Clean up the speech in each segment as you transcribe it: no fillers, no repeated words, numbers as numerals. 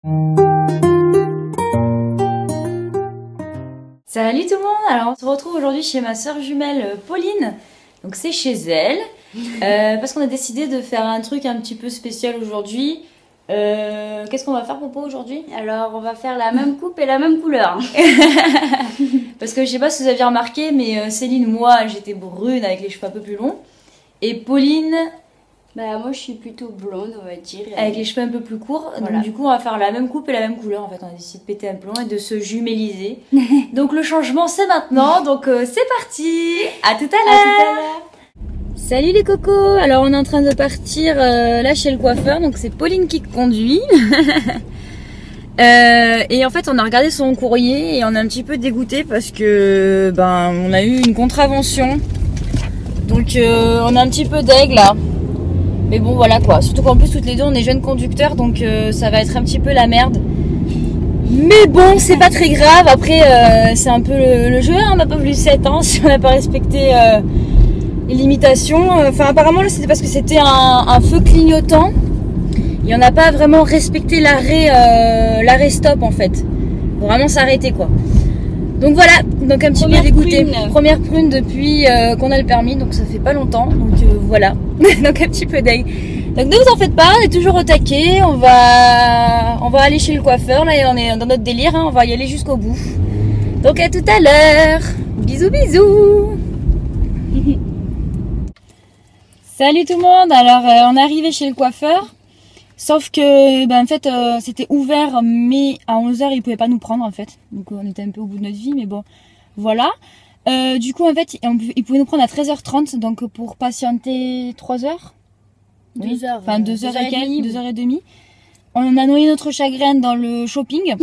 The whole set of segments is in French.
Salut tout le monde, alors on se retrouve aujourd'hui chez ma soeur jumelle Pauline, donc c'est chez elle, parce qu'on a décidé de faire un truc un petit peu spécial aujourd'hui. Qu'est-ce qu'on va faire Popo aujourd'hui? Alors on va faire la même coupe et la même couleur. Parce que je sais pas si vous aviez remarqué, mais Céline, moi j'étais brune avec les cheveux un peu plus longs, et Pauline... Bah moi je suis plutôt blonde on va dire. Avec les cheveux un peu plus courts, voilà. Donc du coup on va faire la même coupe et la même couleur en fait, on a décidé de péter un plomb et de se jumelliser. Donc le changement c'est maintenant, donc c'est parti. À tout à l'heure. Salut les cocos, alors on est en train de partir là chez le coiffeur, donc c'est Pauline qui conduit. Et en fait on a regardé son courrier et on est un petit peu dégoûté parce que on a eu une contravention. Donc on a un petit peu d'aigle là. Mais bon voilà quoi, surtout qu'en plus toutes les deux on est jeunes conducteurs, donc ça va être un petit peu la merde. Mais bon c'est pas très grave, après c'est un peu le jeu, hein. On n'a pas voulu 7 ans si on n'a pas respecté les limitations. Enfin apparemment là c'était parce que c'était un feu clignotant et on n'a pas vraiment respecté l'arrêt stop en fait. Faut vraiment s'arrêter quoi. Donc voilà, donc un petit peu dégoûté. Première prune depuis qu'on a le permis, donc ça fait pas longtemps. Donc voilà, donc un petit peu d'aigle. Donc ne vous en faites pas, on est toujours au taquet. On va aller chez le coiffeur là et on est dans notre délire. Hein, on va y aller jusqu'au bout. Donc à tout à l'heure. Bisous bisous. Salut tout le monde. Alors on est arrivé chez le coiffeur. Sauf que en fait c'était ouvert mais à 11h ils pouvaient pas nous prendre en fait. Donc on était un peu au bout de notre vie mais bon voilà. Du coup en fait ils pouvaient nous prendre à 13h30 donc pour patienter 3h. 2h. Enfin 2h et quelques, 2h30. On a noyé notre chagrin dans le shopping.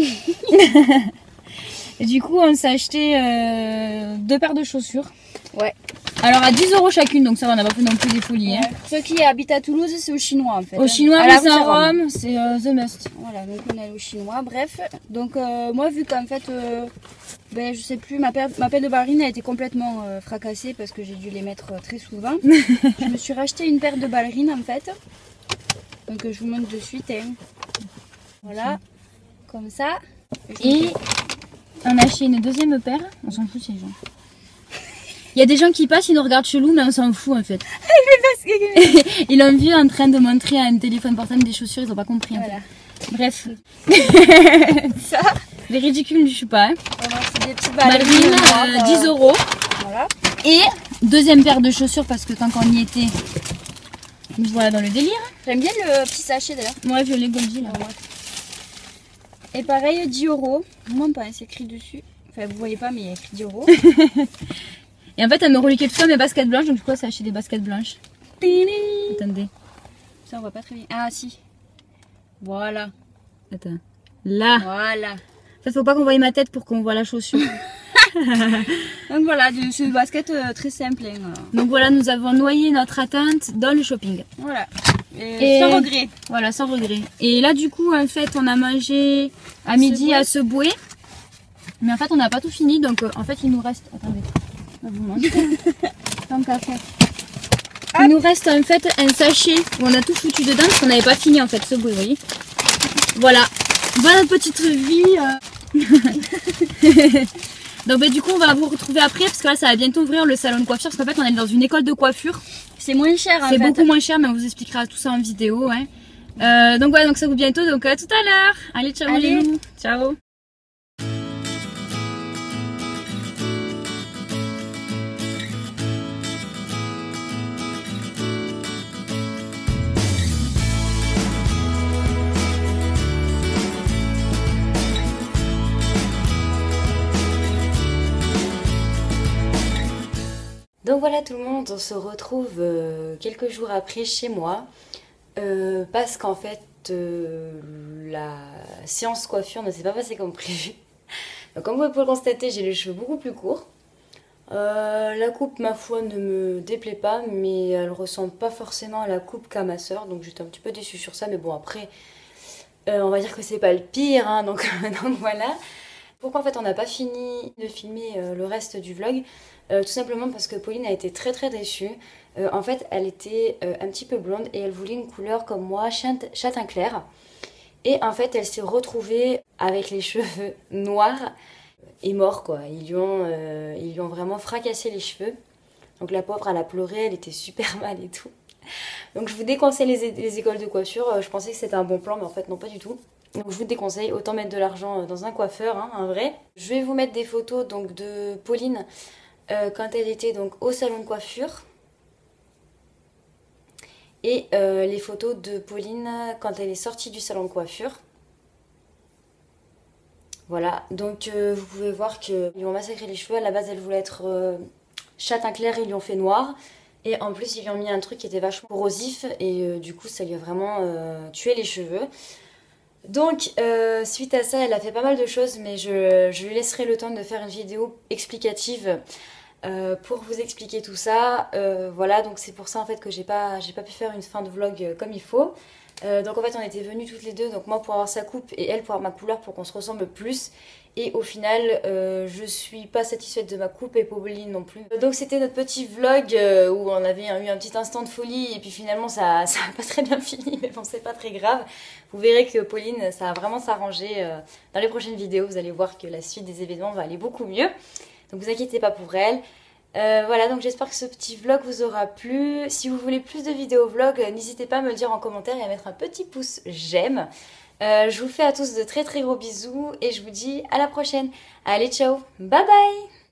Et du coup on s'est acheté 2 paires de chaussures. Ouais. Alors à 10 € chacune, donc ça va, on n'a pas fait non plus des folies. Ouais. Hein. Ceux qui habitent à Toulouse, c'est au chinois en fait. Au chinois, c'est à Rome, c'est The Must. Voilà, donc on est au chinois, bref. Donc moi vu qu'en fait, je sais plus, ma paire de ballerines a été complètement fracassée parce que j'ai dû les mettre très souvent. Je me suis racheté une paire de ballerines en fait. Donc je vous montre de suite. Hein. Voilà, comme ça. Et on a acheté une deuxième paire, on s'en fout ces gens. Il y a des gens qui passent, ils nous regardent chelou, mais on s'en fout en fait. Ils l'ont vu en train de montrer à un téléphone portable des chaussures, ils n'ont pas compris. Voilà. En fait. Bref. Ça, les ridicules, je sais pas. Hein. Voilà, c'est des petites ballerines, 10 €. Voilà. Et deuxième paire de chaussures parce que tant qu'on y était, nous voilà dans le délire. J'aime bien le petit sachet d'ailleurs. Ouais, violet goldie là. Ouais. Et pareil, 10 €. Vraiment pas, c'est écrit dessus. Enfin, vous voyez pas, mais il y a écrit 10 €. Et en fait, elle me reliquait tout ça mes baskets blanches, donc du coup, elle s'est acheté des baskets blanches. Attendez. Ça, on voit pas très bien. Ah, si. Voilà. Attends. Là. Voilà. En fait, faut pas qu'on voie ma tête pour qu'on voit la chaussure. Donc voilà, c'est une basket très simple. Hein, voilà. Donc voilà, nous avons noyé notre attente dans le shopping. Voilà. Et sans regret. Voilà, sans regret. Et là, du coup, en fait, on a mangé à midi à Seboué. Mais en fait, on n'a pas tout fini, donc en fait, il nous reste... Attendez. Tant qu'à faire. Il nous reste en fait un sachet où on a tout foutu dedans parce qu'on n'avait pas fini en fait ce bruit, vous voyez. Voilà, bonne petite vie. Donc du coup on va vous retrouver après parce que là ça va bientôt ouvrir le salon de coiffure parce qu'en fait on est dans une école de coiffure. C'est moins cher en fait. C'est beaucoup moins cher mais on vous expliquera tout ça en vidéo. Hein. Donc voilà, donc ça vous bientôt, donc à tout à l'heure. Allez, ciao. Allez. Les ciao. Donc voilà tout le monde, on se retrouve quelques jours après chez moi parce qu'en fait la séance coiffure ne s'est pas passée comme prévu. Donc comme vous pouvez le constater, j'ai les cheveux beaucoup plus courts. La coupe ma foi ne me déplaît pas mais elle ressemble pas forcément à la coupe qu'a ma soeur, donc j'étais un petit peu déçue sur ça, mais bon après on va dire que c'est pas le pire hein, donc voilà. Pourquoi en fait on n'a pas fini de filmer le reste du vlog? Tout simplement parce que Pauline a été très déçue. En fait elle était un petit peu blonde et elle voulait une couleur comme moi, châtain clair. Et en fait, elle s'est retrouvée avec les cheveux noirs et morts, quoi. Ils lui ont vraiment fracassé les cheveux. Donc la pauvre, elle a pleuré, elle était super mal et tout. Donc je vous déconseille les écoles de coiffure. Je pensais que c'était un bon plan, mais en fait non, pas du tout. Donc je vous déconseille, autant mettre de l'argent dans un coiffeur, hein, un vrai. Je vais vous mettre des photos donc de Pauline quand elle était donc au salon de coiffure. Et les photos de Pauline quand elle est sortie du salon de coiffure. Voilà, donc vous pouvez voir qu'ils lui ont massacré les cheveux. À la base, elle voulait être châtain clair, ils lui ont fait noir. Et en plus, ils lui ont mis un truc qui était vachement corrosif. Et du coup, ça lui a vraiment tué les cheveux. Donc, suite à ça, elle a fait pas mal de choses. Mais je lui laisserai le temps de faire une vidéo explicative pour vous expliquer tout ça. Voilà, donc c'est pour ça en fait que j'ai pas pu faire une fin de vlog comme il faut. Donc en fait on était venues toutes les deux, donc moi pour avoir sa coupe et elle pour avoir ma couleur pour qu'on se ressemble plus. Et au final je suis pas satisfaite de ma coupe et Pauline non plus. Donc c'était notre petit vlog où on avait eu un petit instant de folie et puis finalement ça a pas très bien fini, mais bon c'est pas très grave. Vous verrez que Pauline ça va vraiment s'arranger dans les prochaines vidéos, vous allez voir que la suite des événements va aller beaucoup mieux. Donc vous inquiétez pas pour elle. Voilà, donc j'espère que ce petit vlog vous aura plu. Si vous voulez plus de vidéos vlog, n'hésitez pas à me le dire en commentaire et à mettre un petit pouce j'aime. Je vous fais à tous de très très gros bisous et je vous dis à la prochaine. Allez, ciao, bye bye.